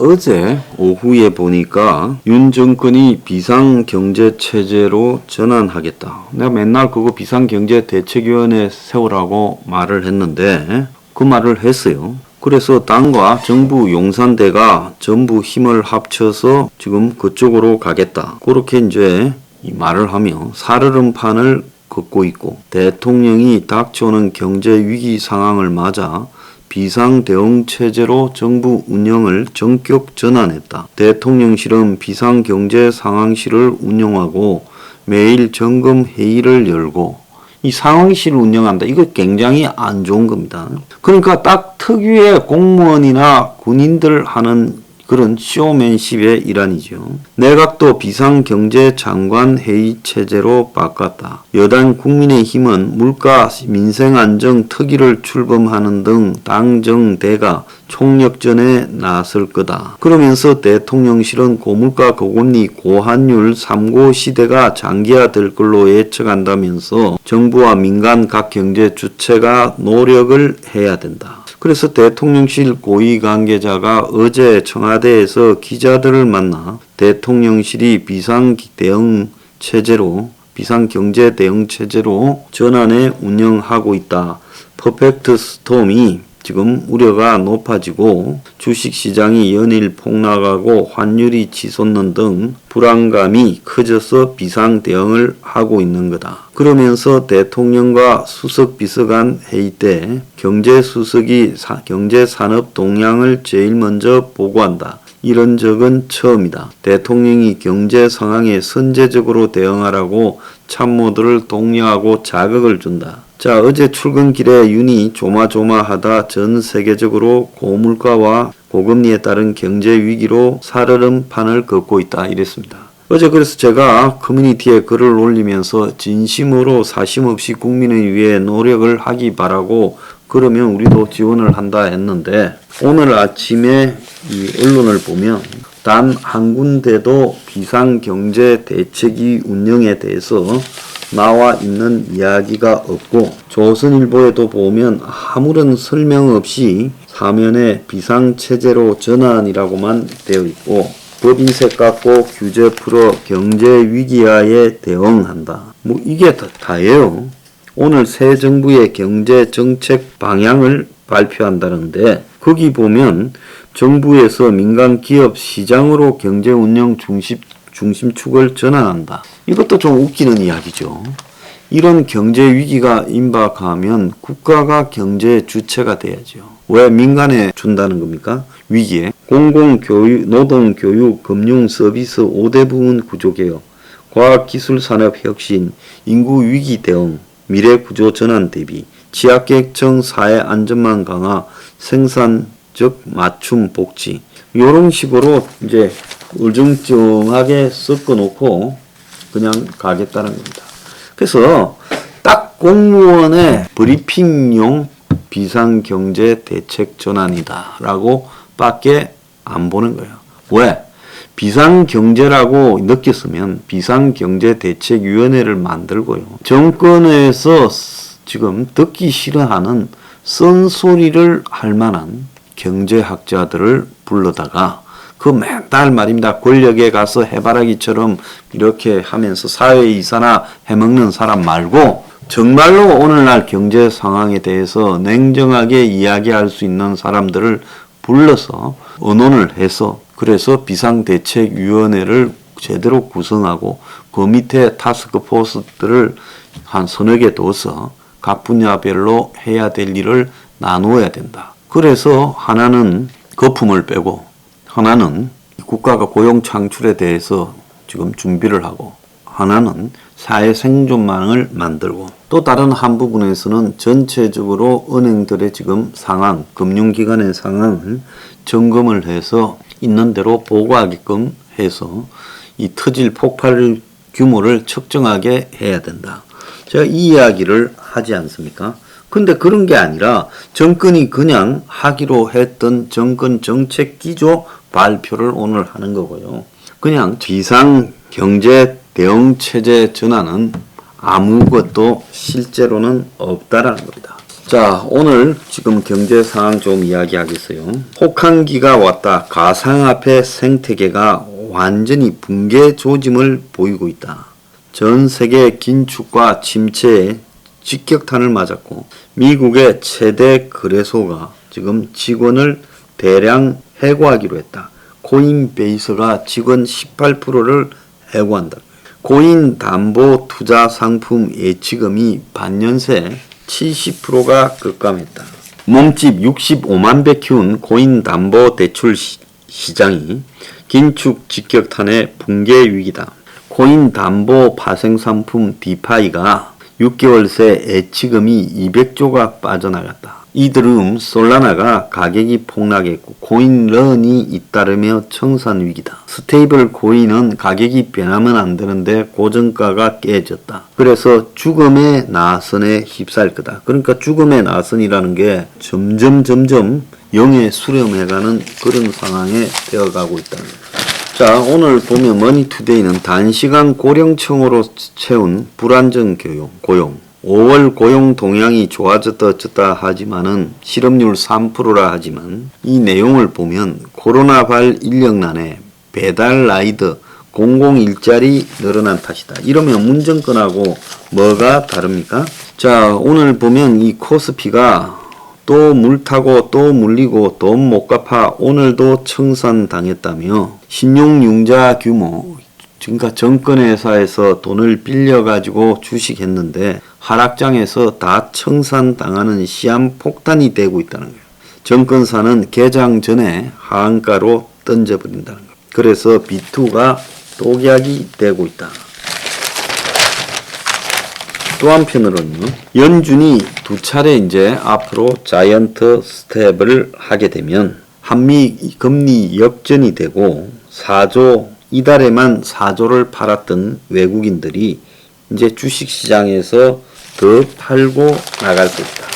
어제 오후에 보니까 윤 정권이 비상경제체제로 전환하겠다. 내가 맨날 그거 비상경제대책위원회 세우라고 말을 했는데 그 말을 했어요. 그래서 당과 정부 용산대가 전부 힘을 합쳐서 지금 그쪽으로 가겠다. 그렇게 이제 이 말을 하며 살얼음판을 걷고 있고, 대통령이 닥쳐오는 경제위기 상황을 맞아 비상대응체제로 정부 운영을 전격 전환했다. 대통령실은 비상경제상황실을 운영하고 매일 점검회의를 열고 이 상황실을 운영한다. 이거 굉장히 안 좋은 겁니다. 그러니까 딱 특유의 공무원이나 군인들 하는 그런 쇼맨십의 일환이죠. 내각도 비상경제장관 회의 체제로 바꿨다. 여당 국민의힘은 물가 민생안정 특위를 출범하는 등 당정대가 총력전에 나설 거다. 그러면서 대통령실은 고물가 고금리 고환율 3고 시대가 장기화될 걸로 예측한다면서 정부와 민간 각 경제 주체가 노력을 해야 된다. 그래서 대통령실 고위 관계자가 어제 청와대에서 기자들을 만나 대통령실이 비상경제대응체제로 전환해 운영하고 있다. 퍼펙트 스톰이 지금 우려가 높아지고 주식시장이 연일 폭락하고 환율이 치솟는 등 불안감이 커져서 비상대응을 하고 있는 거다. 그러면서 대통령과 수석 비서관 회의 때 경제수석이 경제산업 동향을 제일 먼저 보고한다. 이런 적은 처음이다. 대통령이 경제 상황에 선제적으로 대응하라고 참모들을 독려하고 자극을 준다. 자, 어제 출근길에 윤이 조마조마하다 전 세계적으로 고물가와 고금리에 따른 경제 위기로 살얼음판을 걷고 있다. 이랬습니다. 어제 그래서 제가 커뮤니티에 글을 올리면서 진심으로 사심없이 국민을 위해 노력을 하기 바라고, 그러면 우리도 지원을 한다 했는데, 오늘 아침에 이 언론을 보면 단 한 군데도 비상경제대책위 운영에 대해서 나와 있는 이야기가 없고, 조선일보에도 보면 아무런 설명 없이 사면에 비상체제로 전환이라고만 되어 있고, 법인세 깎고 규제 풀어 경제위기화에 대응한다. 뭐 이게 다예요. 오늘 새 정부의 경제정책 방향을 발표한다는데, 거기 보면 정부에서 민간 기업 시장으로 경제 운영 중심축을 전환한다. 이것도 좀 웃기는 이야기죠. 이런 경제 위기가 임박하면 국가가 경제 주체가 돼야죠. 왜 민간에 준다는 겁니까? 위기에. 공공교육, 노동교육, 금융서비스 5대 부문 구조개혁, 과학기술산업혁신, 인구위기 대응, 미래구조 전환 대비, 취약계층 사회 안전망 강화, 생산적 맞춤 복지, 이런 식으로 이제 울증증하게 섞어놓고 그냥 가겠다는 겁니다. 그래서 딱 공무원의 브리핑용 비상경제대책 전환이다 라고 밖에 안 보는 거예요. 왜? 비상경제라고 느꼈으면 비상경제대책위원회를 만들고요. 정권에서 지금 듣기 싫어하는 쓴소리를 할 만한 경제학자들을 불러다가 그 맨날 말입니다. 권력에 가서 해바라기처럼 이렇게 하면서 사회이사나 해먹는 사람 말고 정말로 오늘날 경제 상황에 대해서 냉정하게 이야기할 수 있는 사람들을 불러서 의논을 해서, 그래서 비상대책위원회를 제대로 구성하고 그 밑에 타스크포스들을 한 서너 개 둬서 각 분야별로 해야 될 일을 나누어야 된다. 그래서 하나는 거품을 빼고, 하나는 국가가 고용 창출에 대해서 지금 준비를 하고, 하나는 사회 생존망을 만들고, 또 다른 한 부분에서는 전체적으로 은행들의 지금 상황, 금융기관의 상황을 점검을 해서 있는 대로 보고하게끔 해서 이 터질 폭발 규모를 측정하게 해야 된다. 제가 이 이야기를 하지 않습니까? 근데 그런 게 아니라 정권이 그냥 하기로 했던 정권 정책 기조 발표를 오늘 하는 거고요. 그냥 비상경제 대응체제 전환은 아무것도 실제로는 없다라는 겁니다. 자, 오늘 지금 경제 상황 좀 이야기하겠어요. 혹한기가 왔다. 가상화폐 생태계가 완전히 붕괴 조짐을 보이고 있다. 전 세계 긴축과 침체에 직격탄을 맞았고 미국의 최대 거래소가 지금 직원을 대량 해고하기로 했다. 코인베이스가 직원 18%를 해고한다. 코인 담보 투자 상품 예치금이 반년 새 70%가 급감했다. 몸집 65만 배 키운 코인 담보 대출 시장이 긴축 직격탄의 붕괴 위기다. 코인 담보 파생 상품 디파이가 6개월 새 예치금이 200조가 빠져나갔다. 이더리움, 솔라나가 가격이 폭락했고 코인런이 잇따르며 청산 위기다. 스테이블 코인은 가격이 변하면 안 되는데 고정가가 깨졌다. 그래서 죽음의 나선에 휩싸일 거다. 그러니까 죽음의 나선이라는 게 점점 영에 수렴해가는 그런 상황에 되어가고 있다는 거다. 자, 오늘 보면 머니투데이는 단시간 고령층으로 채운 불안정 고용 5월 고용 동향이 좋아졌다 어쩌다 하지만은 실업률 3%라 하지만 이 내용을 보면 코로나발 인력난에 배달 라이더 공공일자리 늘어난 탓이다. 이러면 문정권하고 뭐가 다릅니까? 자, 오늘 보면 이 코스피가 또 물타고 또 물리고 돈 못 갚아 오늘도 청산당했다며 신용융자 규모 그러니까 정권회사에서 돈을 빌려가지고 주식했는데 하락장에서 다 청산당하는 시한폭탄이 되고 있다는 거예요. 정권사는 개장 전에 하한가로 던져버린다는 거예요. 그래서 B2가 독약이 되고 있다. 또 한편으로는요. 연준이 두 차례 이제 앞으로 자이언트 스텝을 하게 되면 한미 금리 역전이 되고 4조 이달에만 4조를 팔았던 외국인들이 이제 주식시장에서 더 팔고 나갈 수 있다.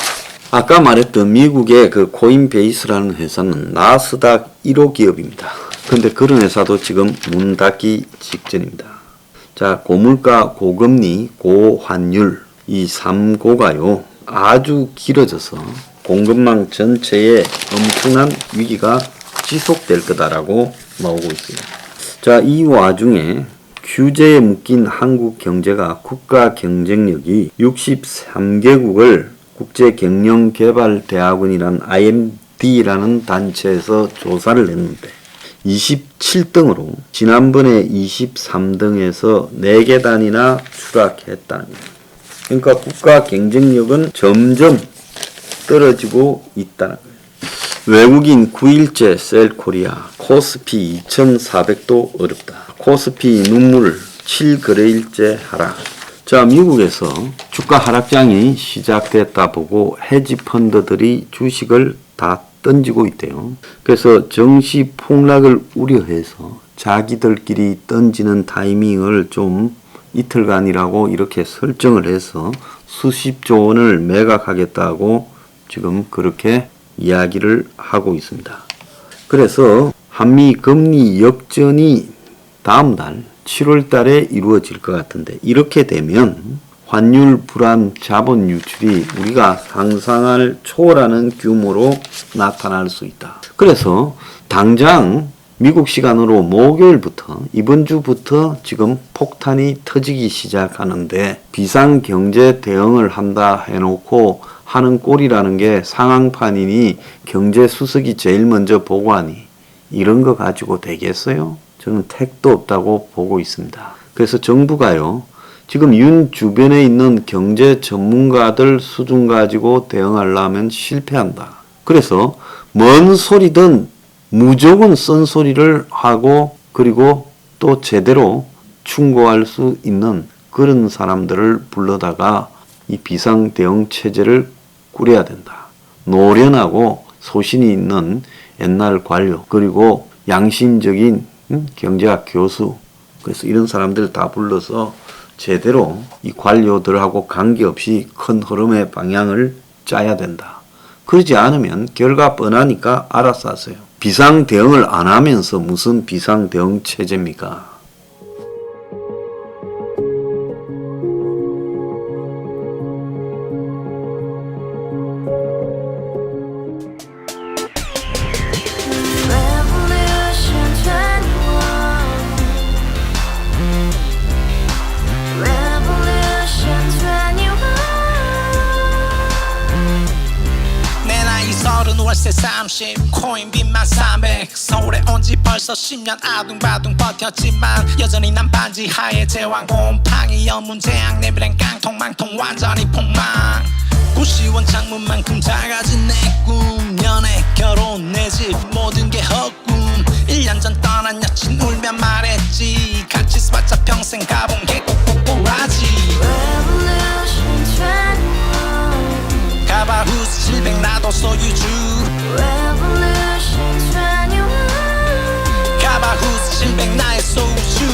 아까 말했던 미국의 그 코인베이스라는 회사는 나스닥 1호 기업입니다. 근데 그런 회사도 지금 문 닫기 직전입니다. 자, 고물가, 고금리, 고환율 이 3고가요 아주 길어져서 공급망 전체에 엄청난 위기가 지속될 거다라고 나오고 있어요. 자, 이 와중에 규제에 묶인 한국 경제가 국가 경쟁력이 63개국을 국제경영개발대학원이라는 IMD라는 단체에서 조사를 했는데 27등으로 지난번에 23등에서 4계단이나 추락했다는 거예요. 그러니까 국가 경쟁력은 점점 떨어지고 있다는 거예요. 외국인 9일째 셀코리아 코스피 2400도 어렵다. 코스피 눈물 7거래일째 하락. 자, 미국에서 주가 하락장이 시작됐다 보고 헤지펀드들이 주식을 다 던지고 있대요. 그래서 정시 폭락을 우려해서 자기들끼리 던지는 타이밍을 좀 이틀간이라고 이렇게 설정을 해서 수십조 원을 매각하겠다고 지금 그렇게 이야기를 하고 있습니다. 그래서 한미 금리 역전이 다음 달 7월 달에 이루어질 것 같은데 이렇게 되면 환율 불안 자본 유출이 우리가 상상을 초월하는 규모로 나타날 수 있다. 그래서 당장 미국 시간으로 목요일부터 이번 주부터 지금 폭탄이 터지기 시작하는데 비상경제 대응을 한다 해놓고 하는 꼴이라는 게 상황판이니 경제수석이 제일 먼저 보고하니 이런 거 가지고 되겠어요? 저는 택도 없다고 보고 있습니다. 그래서 정부가요. 지금 윤 주변에 있는 경제 전문가들 수준 가지고 대응하려면 실패한다. 그래서 뭔 소리든 무조건 쓴소리를 하고 그리고 또 제대로 충고할 수 있는 그런 사람들을 불러다가 이 비상대응 체제를 꾸려야 된다. 노련하고 소신이 있는 옛날 관료 그리고 양심적인 경제학 교수 그래서 이런 사람들 다 불러서 제대로 이 관료들하고 관계없이 큰 흐름의 방향을 짜야 된다. 그러지 않으면 결과 뻔하니까 알아서 하세요. 비상 대응을 안 하면서 무슨 비상 대응 체제입니까? 시세 30 코인 빚만 300 서울에 온 지 벌써 10년 아둥바둥 버텼지만 여전히 난 반지 하에 제왕 곰팡이 연문제약 내 미래는 깡통망통 완전히 폭망 고시원 창문만큼 작아진 내 꿈 연애 결혼 내 집 모든 게 헛꿈 1년 전 떠난 여친 울며 말했지 같이 써봤자 평생 가본 게 꼬꼬꼬라지 Revolution 21 가봐 후스 700 나도 소유주 Revolution 21 가봐 후스 700 나의 소유주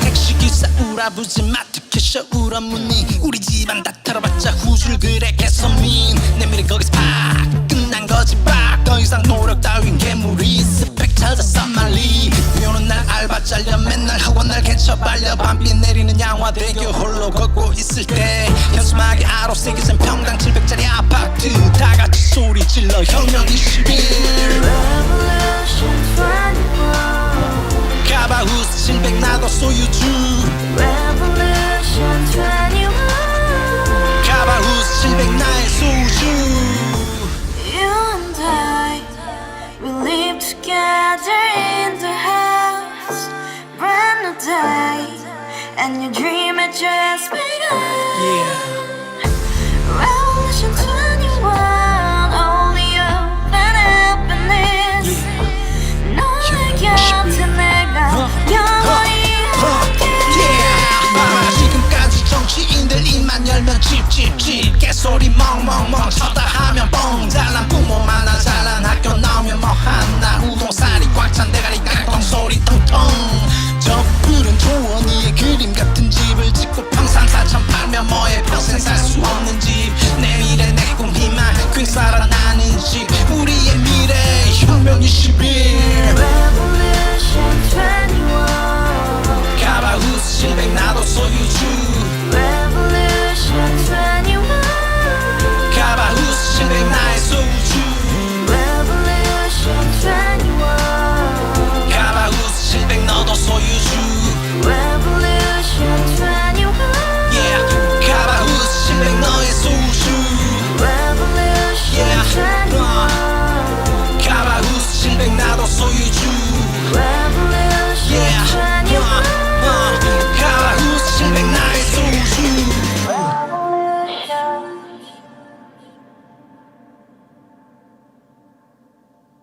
택시기사 우라부지 마트 캐셔 울어문니 우리 집안 다 털어봤자 후줄 그래 개선민 내 미래 거기서 팍 끝난 거지 팍더 이상 노력 따윈 개무리 스펙 찾아서 말리 비오는 날 알바 잘려 맨날 학원 날 개쳐 발려 밤비 내리는 양화대교 홀로 걷고 있을 때 현수막에 아로 새겨진 평당 700짜리 아파트 다 같이 소리 질러 혁명 21 Revolution 21 가봐 후스 700 나도 소유주 Revolution 21 가봐 후스 700 나의 소유주 You and I, we live together in the house. Brand new day, and your dream had just begun. Yeah